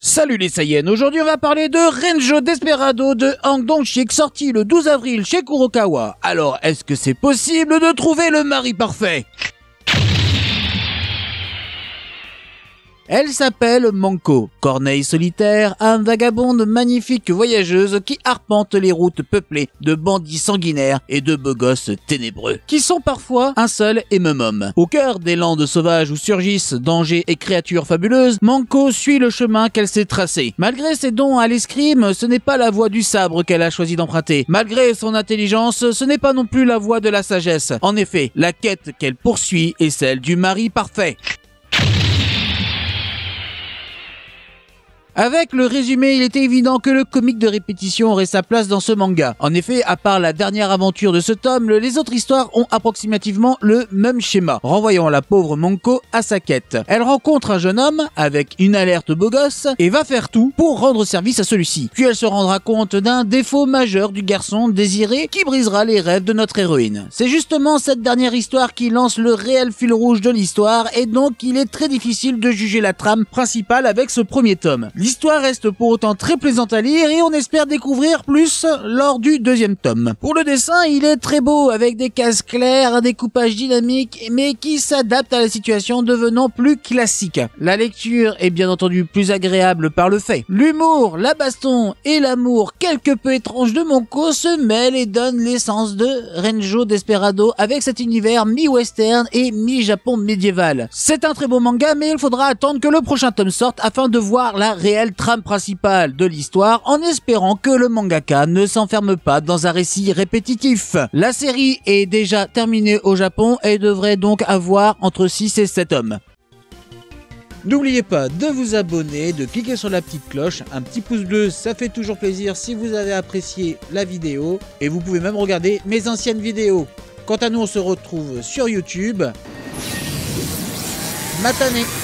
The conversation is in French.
Salut les Saiyans, aujourd'hui on va parler de Renjo Desperado de Hang Dong-sik, sorti le 12 avril chez Kurokawa. Alors, est-ce que c'est possible de trouver le mari parfait ? Elle s'appelle Manko, corneille solitaire, âme vagabonde magnifique voyageuse qui arpente les routes peuplées de bandits sanguinaires et de beaux gosses ténébreux, qui sont parfois un seul et même homme. Au cœur des landes sauvages où surgissent dangers et créatures fabuleuses, Manko suit le chemin qu'elle s'est tracé. Malgré ses dons à l'escrime, ce n'est pas la voie du sabre qu'elle a choisi d'emprunter. Malgré son intelligence, ce n'est pas non plus la voie de la sagesse. En effet, la quête qu'elle poursuit est celle du mari parfait. Avec le résumé, il était évident que le comique de répétition aurait sa place dans ce manga. En effet, à part la dernière aventure de ce tome, les autres histoires ont approximativement le même schéma, renvoyant la pauvre Manko à sa quête. Elle rencontre un jeune homme avec une alerte beau gosse et va faire tout pour rendre service à celui-ci. Puis elle se rendra compte d'un défaut majeur du garçon désiré qui brisera les rêves de notre héroïne. C'est justement cette dernière histoire qui lance le réel fil rouge de l'histoire et donc il est très difficile de juger la trame principale avec ce premier tome. L'histoire reste pour autant très plaisante à lire et on espère découvrir plus lors du deuxième tome. Pour le dessin, il est très beau avec des cases claires, un découpage dynamique mais qui s'adapte à la situation devenant plus classique. La lecture est bien entendu plus agréable par le fait. L'humour, la baston et l'amour quelque peu étrange de Manko se mêlent et donnent l'essence de Renjo Desperado avec cet univers mi-western et mi-Japon médiéval. C'est un très beau manga mais il faudra attendre que le prochain tome sorte afin de voir la réelle trame principale de l'histoire en espérant que le mangaka ne s'enferme pas dans un récit répétitif. La série est déjà terminée au Japon et devrait donc avoir entre 6 et 7 tomes. N'oubliez pas de vous abonner, de cliquer sur la petite cloche, un petit pouce bleu, ça fait toujours plaisir si vous avez apprécié la vidéo et vous pouvez même regarder mes anciennes vidéos. Quant à nous, on se retrouve sur YouTube. Matane.